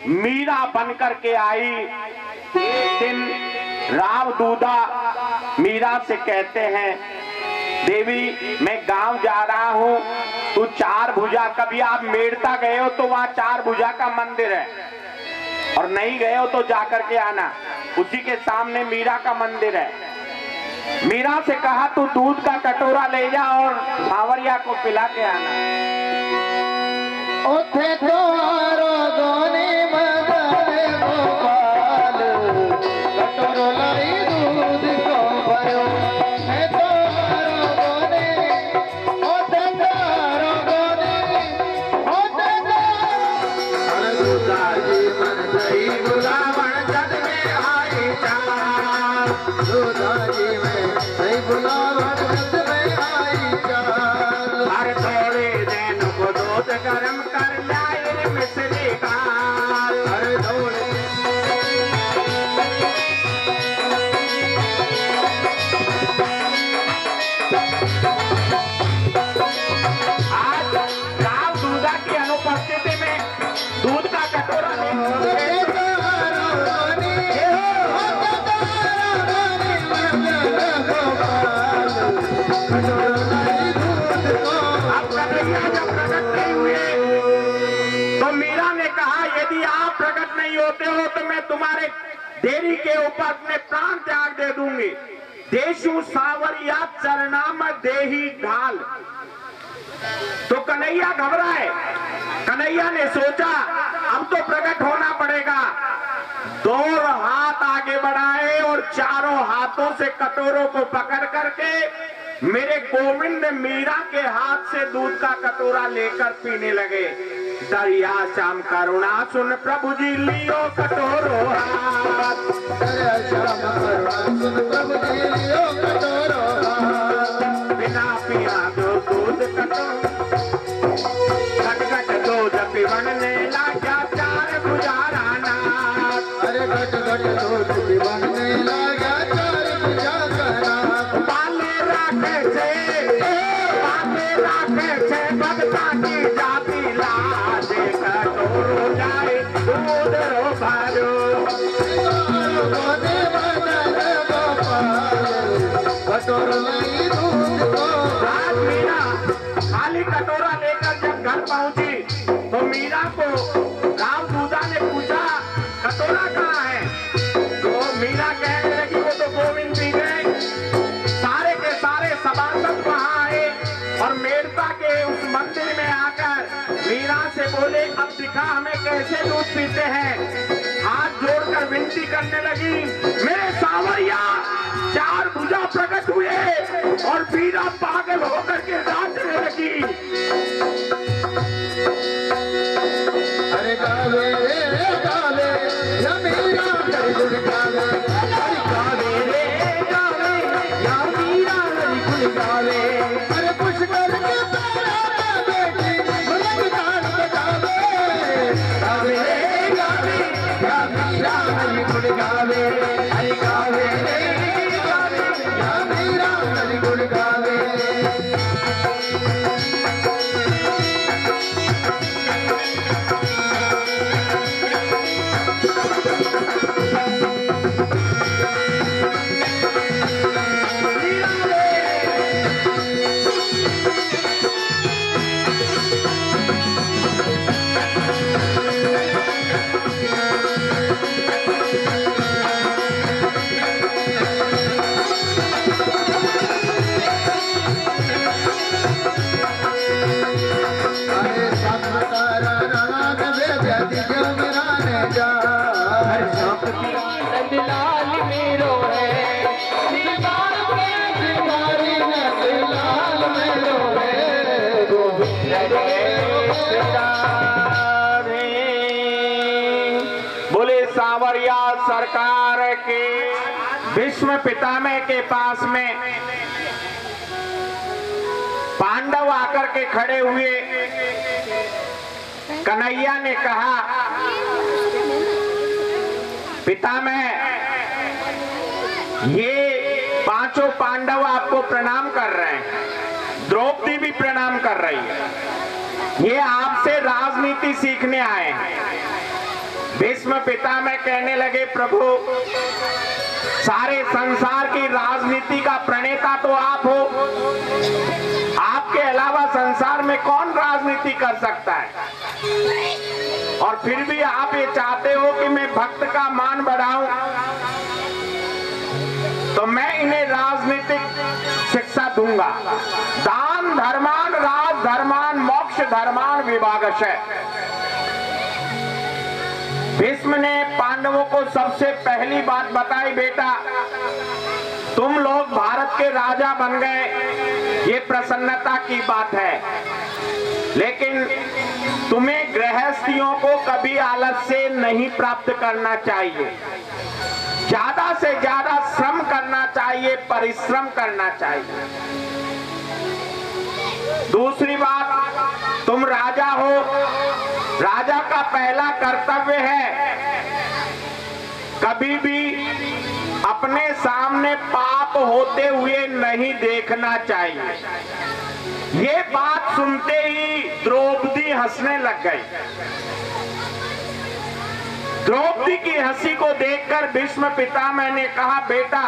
मीरा बनकर के आई। एक दिन राव दूधा मीरा से कहते हैं, देवी मैं गांव जा रहा हूँ, तू चार भुजा, कभी आप मेड़ता गए हो तो वहाँ चार भुजा का मंदिर है, और नहीं गए हो तो जाकर के आना, उसी के सामने मीरा का मंदिर है। मीरा से कहा तू दूध का कटोरा ले जा और सांवरिया को पिला के आना। ओथे तोरो गोने मदन गोपाल, कटोरो लाई दूध को भरो। है तोरो गोने, ओथे तोरो गोने, ओथे तोरो दूधा जी मन सही बुलावण जग में आई चार, दूधा जी में सही बुलावण जग में आई चार। हर थोड़े दिन को दूध गरम कर लाए मिश्री का, हर थोड़े आज गांव दूधा की अनुपस्थिति में दूध का कटोरा अब कन्हैया जब प्रकट नहीं हुए तो मीरा ने कहा यदि आप प्रकट नहीं होते हो तो मैं तुम्हारे देरी के ऊपर अपने प्राण त्याग दे दूंगी। देशु सांवरिया चरणाम देही ढाल। तो कन्हैया घबराए। कन्हैया ने सोचा अब तो प्रकट होना पड़ेगा। दो हाथ आगे बढ़ाए और चारों हाथों से कटोरों को पकड़ करके मेरे गोविंद मीरा के हाथ से दूध का कटोरा लेकर पीने लगे। दरिया श्याम करुणा सुन प्रभु जी लियो कटोरो हाथ, दरिया श्याम करुणा सुन प्रभु जी लियो कटोरो हाथ। बिना पिया दो दूध कटोरा, घट घट दूध पीवने लगा चार भुजारा नाथ। अरे घट घट दूध पीवने लगा चार भुजा का नाथ। पाले राखे छे भगता की जाति लाजे, कटोरो जाए दूध रो भरो। तोरो गोने मदन गोपाल, कटोरो लाई दूध को आज मीरा खाली कटोरा लेकर जब घर पहुंची तो मीरा को गांव दूधा ने पूछा कटोरा कहाँ है? तो मीरा कहने लगी वो तो गोविंद पी गए। सारे के सारे सभासद वहां आए और मेड़ता के उस मंदिर में आकर मीरा से बोले अब दिखा हमें कैसे दूध पीते हैं। हाथ जोड़कर विनती करने लगी मेरे सांवरिया। चार भुजा प्रकट हुए और मीरा पागल होकर के नाचने लगी। अरे गावे रे गावे या मीरा हरि गुण गावे, हरि गावे रे गावे या मीरा हरि गुण गावे। अरे पुष्कर के पैरा बेटी भुजंग ताल बजावे, गावे रे गावे या मीरा हरि गुण गावे, हरि गावे रे गावे या मीरा हरि गुण गावे। अरे संतरा नाथ वेद जो मेरा ने जा, लाल मेरो है दीवार में दीवारी में लाल मेरो है, गोविंद बोले सांवरिया सरकार के भीष्म पितामह के पास में पांडव आकर के खड़े हुए। कन्हैया ने कहा पितामह ये पांचों पांडव आपको प्रणाम कर रहे हैं, द्रौपदी भी प्रणाम कर रही है, ये आपसे राजनीति सीखने आए हैं। भीष्म पितामह कहने लगे प्रभु सारे संसार की राजनीति का प्रणेता तो आप हो। आपके अलावा संसार में कौन राजनीति कर सकता है? और फिर भी आप ये चाहते हो कि मैं भक्त का मान बढ़ाऊं, तो मैं इन्हें राजनीतिक शिक्षा दूंगा। दान धर्मान राज धर्मान मोक्ष धर्मान विभागशः। भीष्म ने पांडवों को सबसे पहली बात बताई, बेटा तुम लोग भारत के राजा बन गए, ये प्रसन्नता की बात है, लेकिन तुम्हें गृहस्थियों को कभी आलस से नहीं प्राप्त करना चाहिए। ज्यादा से ज्यादा श्रम करना चाहिए, परिश्रम करना चाहिए। दूसरी बात, तुम राजा हो, राजा का पहला कर्तव्य है कभी भी अपने सामने पाप होते हुए नहीं देखना चाहिए। ये बात सुनते ही द्रौपदी हंसने लग गई। द्रौपदी की हंसी को देखकर भीष्म पितामह ने कहा, बेटा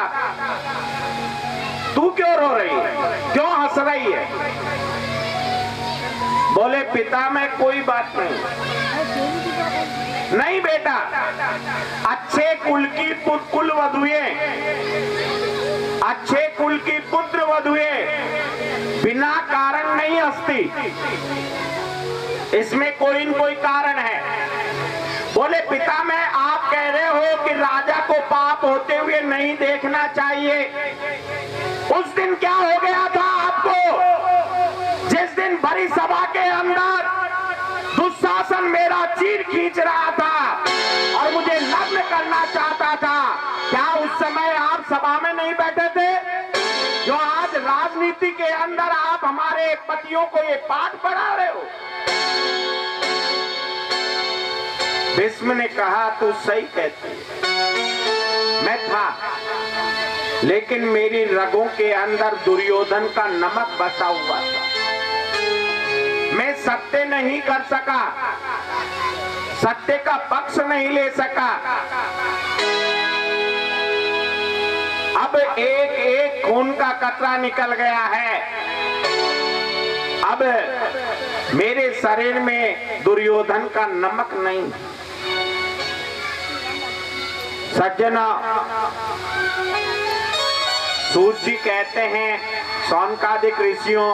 तू क्यों रो रही है, क्यों हंस रही है? बोले पितामह कोई बात नहीं बेटा, अच्छे कुल की कुल वधुएं, अच्छे कुल की पुत्र वधुएं बिना कारण नहीं हंसती, इसमें कोई न कोई कारण है। बोले पितामह आप कह रहे हो कि राजा को पाप होते हुए नहीं देखना चाहिए। उस दिन क्या हो गया था आपको, जिस दिन भरी सभा के अंदर दुशासन मेरा चीर खींच रहा था और मुझे नग्न करना चाहता था? क्या उस समय आप सभा में नहीं बैठे थे? जो आज राजनीति के अंदर आप हमारे पतियों को ये पाठ पढ़ा रहे हो। भीष्म ने कहा तू सही कहती, मैं था, लेकिन मेरी रगों के अंदर दुर्योधन का नमक बसा हुआ था। मैं सत्य नहीं कर सका, सत्य का पक्ष नहीं ले सका। अब एक एक खून का कतरा निकल गया है। अब मेरे शरीर में दुर्योधन का नमक नहीं। सज्जना, सूत जी कहते हैं, शौनकादिक ऋषियों,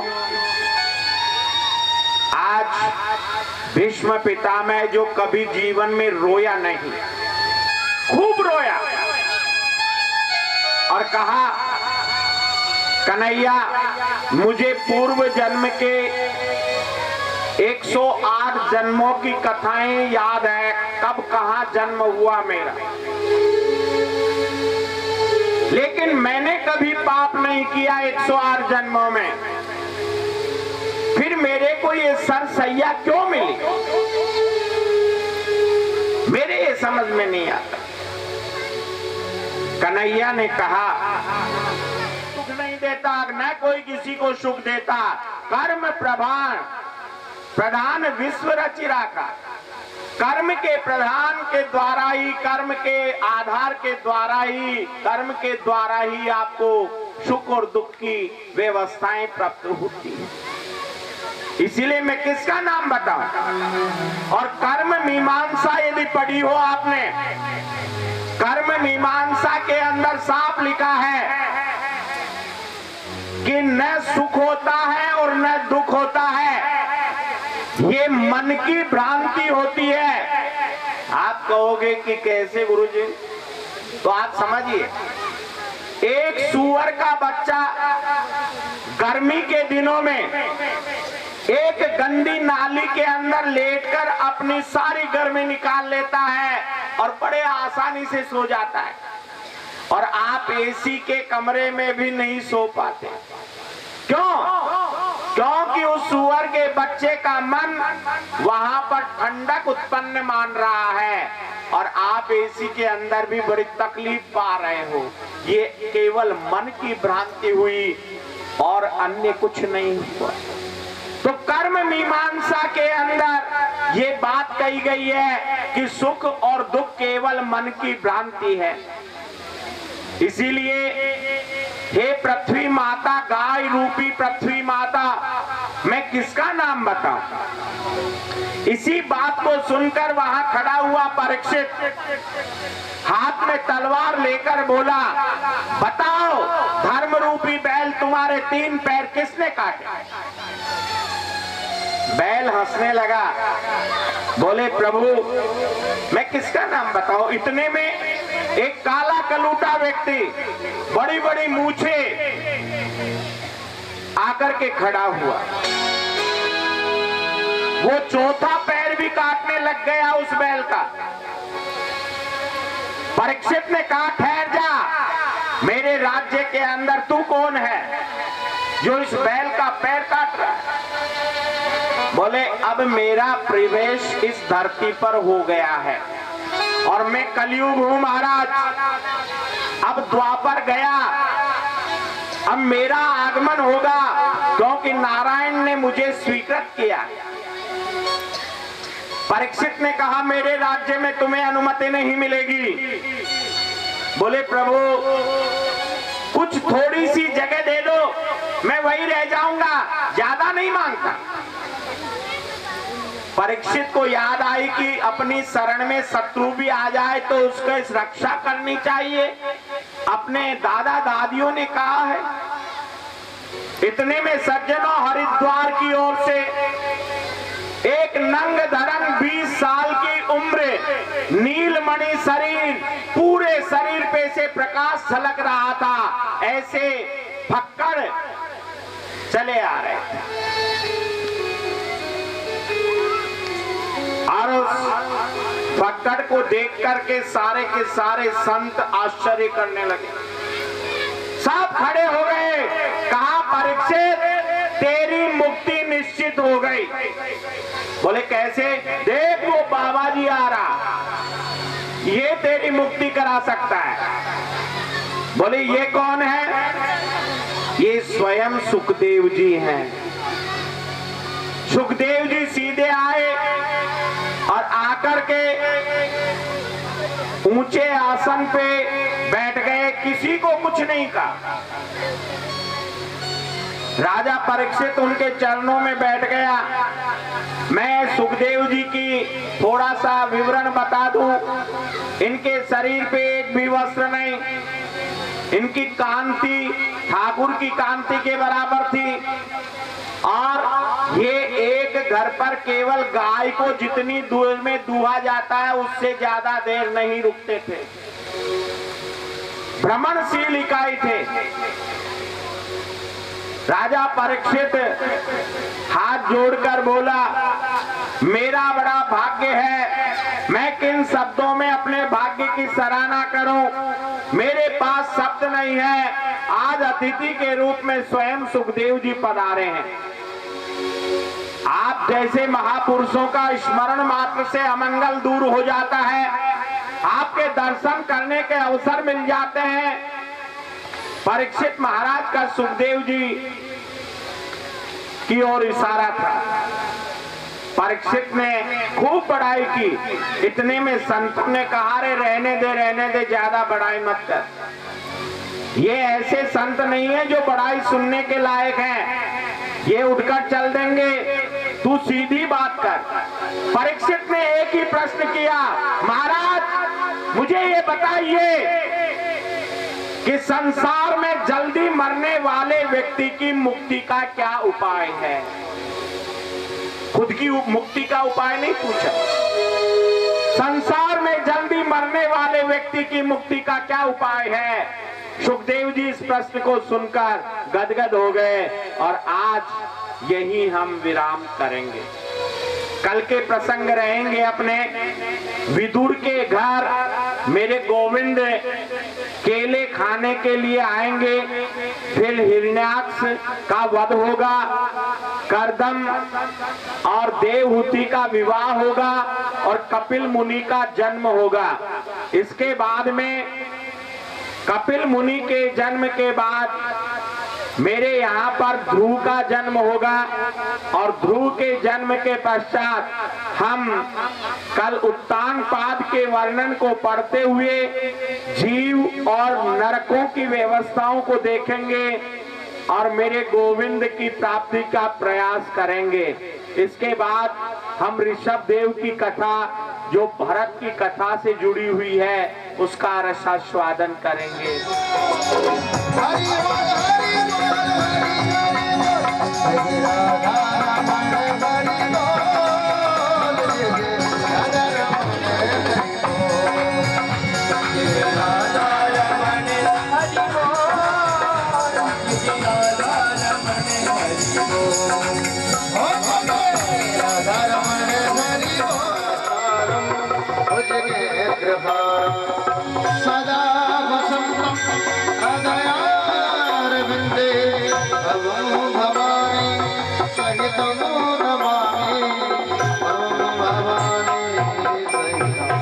आज भीष्म पितामह जो कभी जीवन में रोया नहीं, खूब रोया और कहा कन्हैया मुझे पूर्व जन्म के 108 जन्मों की कथाएं याद है, कब कहां जन्म हुआ मेरा, लेकिन मैंने कभी पाप नहीं किया 108 जन्मों में। फिर मेरे को ये सरसैया क्यों मिली, मेरे ये समझ में नहीं आता। कन्हैया ने कहा सुख नहीं देता, न कोई किसी को सुख देता, कर्म प्रधान विश्व रचिरा का। कर्म के प्रधान के द्वारा ही, कर्म के आधार के द्वारा ही, कर्म के द्वारा ही आपको सुख और दुख की व्यवस्थाएं प्राप्त होती है। इसीलिए मैं किसका नाम बताऊं? और कर्म मीमांसा यदि पढ़ी हो आपने, कर्म मीमांसा के अंदर साफ लिखा है कि न सुख होता है और न दुख होता है, ये मन की भ्रांति होती है। आप कहोगे कि कैसे गुरुजी? तो आप समझिए, एक सूअर का बच्चा गर्मी के दिनों में एक गंदी नाली के अंदर लेटकर अपनी सारी गर्मी निकाल लेता है और बड़े आसानी से सो जाता है, और आप एसी के कमरे में भी नहीं सो पाते। क्यों? क्योंकि उस सूअर के बच्चे का मन वहां पर ठंडक उत्पन्न मान रहा है और आप एसी के अंदर भी बड़ी तकलीफ पा रहे हो। ये केवल मन की भ्रांति हुई और अन्य कुछ नहीं हुआ। तो कर्म मीमांसा के अंदर ये बात कही गई है कि सुख और दुख केवल मन की भ्रांति है। इसीलिए हे पृथ्वी माता, गाय रूपी पृथ्वी माता, मैं किसका नाम बताऊं? इसी बात को सुनकर वहां खड़ा हुआ परीक्षित हाथ में तलवार लेकर बोला, बताओ धर्म रूपी बैल तुम्हारे 3 पैर किसने काटे? बैल हंसने लगा, बोले प्रभु मैं किसका नाम बताऊं? इतने में एक काला कलूटा व्यक्ति बड़ी बड़ी मूछे आकर के खड़ा हुआ। वो चौथा पैर भी काटने लग गया उस बैल का। परीक्षित ने कहा, ठहर जा, मेरे राज्य के अंदर तू कौन है जो इस बैल का पैर काट रहा है? बोले अब मेरा प्रवेश इस धरती पर हो गया है और मैं कलयुग हूं महाराज। अब द्वापर गया, अब मेरा आगमन होगा क्योंकि नारायण ने मुझे स्वीकृत किया। परीक्षित ने कहा, मेरे राज्य में तुम्हें अनुमति नहीं मिलेगी। बोले प्रभु कुछ थोड़ी सी जगह दे दो, मैं वहीं रह जाऊंगा, ज्यादा नहीं मांगता। परीक्षित को याद आई कि अपनी शरण में शत्रु भी आ जाए तो उसकी रक्षा करनी चाहिए, अपने दादा दादियों ने कहा है। इतने में सज्जनों हरिद्वार की ओर से एक नंग धरन 20 साल की उम्र, नीलमणि शरीर, पूरे शरीर पे से प्रकाश झलक रहा था, ऐसे फक्कड़ चले आ रहे थे। और उस फक्कड़ को देख करके सारे के सारे संत आश्चर्य करने लगे, सब खड़े हो गए। कहा, परीक्षित तेरी मुक्ति निश्चित हो गई। बोले कैसे? देख वो बाबा जी आ रहा, ये तेरी मुक्ति करा सकता है। बोले ये कौन है? ये स्वयं सुखदेव जी हैं। सुखदेव जी सीधे आए और आकर के ऊंचे आसन पे बैठ गए, किसी को कुछ नहीं कहा। राजा परीक्षित उनके चरणों में बैठ गया। मैं सुखदेव जी की थोड़ा सा विवरण बता दूं। इनके शरीर पे एक भी वस्त्र नहीं, इनकी कांति ठाकुर की कांति के बराबर थी और ये एक घर पर केवल गाय को जितनी दूर में दूहा जाता है उससे ज्यादा देर नहीं रुकते थे। भ्रमणशील इकाई थे। राजा परीक्षित हाथ जोड़कर बोला, मेरा बड़ा भाग्य है, मैं किन शब्दों में अपने भाग्य की सराहना करूं, मेरे पास शब्द नहीं है। आज अतिथि के रूप में स्वयं सुखदेव जी पधारे हैं। आप जैसे महापुरुषों का स्मरण मात्र से अमंगल दूर हो जाता है, आपके दर्शन करने के अवसर मिल जाते हैं। परीक्षित महाराज का सुखदेव जी की ओर इशारा था। परीक्षित ने खूब बड़ाई की। इतने में संतों ने कहा, रे रहने दे, ज्यादा बड़ाई मत कर। ये ऐसे संत नहीं है जो बड़ाई सुनने के लायक हैं, ये उठकर चल देंगे, तू सीधी बात कर। परीक्षित ने एक ही प्रश्न किया, महाराज मुझे ये बताइए कि संसार में जल्दी मरने वाले व्यक्ति की मुक्ति का क्या उपाय है? खुद की मुक्ति का उपाय नहीं पूछा, संसार में जल्दी मरने वाले व्यक्ति की मुक्ति का क्या उपाय है? सुखदेव जी इस प्रश्न को सुनकर गदगद हो गए और आज यही हम विराम करेंगे। कल के प्रसंग रहेंगे अपने विदुर के घर। मेरे गोविंद केले खाने के लिए आएंगे, फिर हिरण्याक्ष का वध होगा, कर्दम और देवहूति का विवाह होगा और कपिल मुनि का जन्म होगा। इसके बाद में कपिल मुनि के जन्म के बाद मेरे यहाँ पर ध्रुव का जन्म होगा और ध्रुव के जन्म के पश्चात हम कल उत्तान पाद के वर्णन को पढ़ते हुए जीव और नरकों की व्यवस्थाओं को देखेंगे और मेरे गोविंद की प्राप्ति का प्रयास करेंगे। इसके बाद हम ऋषभ देव की कथा जो भरत की कथा से जुड़ी हुई है उसका रसास्वादन करेंगे। सदा वसंतम हृदयारविंदे भवं भवानी सहितं नमामि भवं भवानी सहितं नमामि।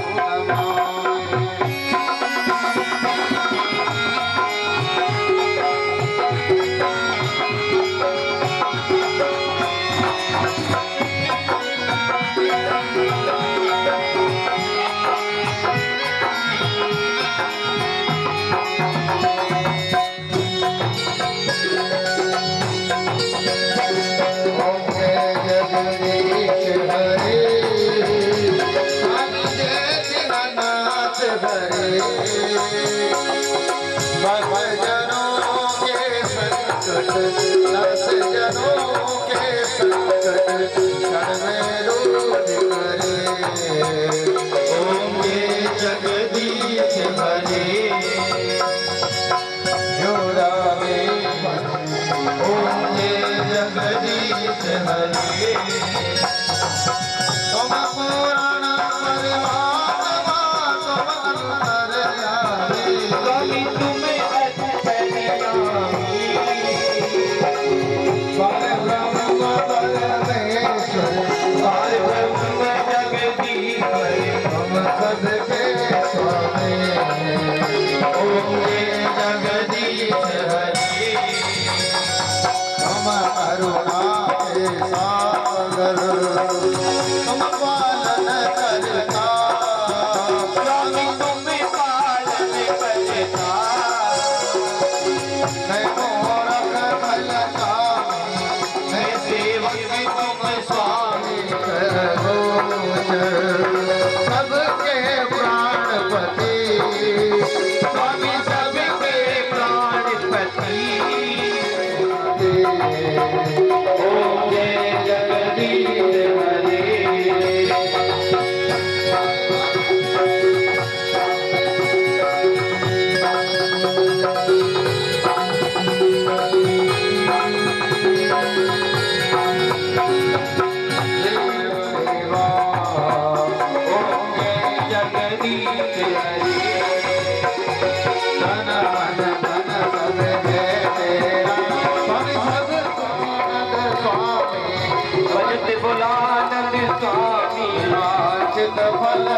जगदीश हरे जगदीश हरे तुम पुराण परमात्मा तुम अंतर्यामी स्वामी तुम्हें परब्रह्म परमेश्वर परब्रह्म जगदीश हरे तुम सबके स्वामी ओम जगदीश हरे तुम करुणा के सागर तुम पालन करता स्वामी तुम पालन करता मैं मोरख भलता मैं सेवक तुम स्वामी सबके प्राणपति स्वामी सबके प्राणपति ओम जय जगदीश हरे फल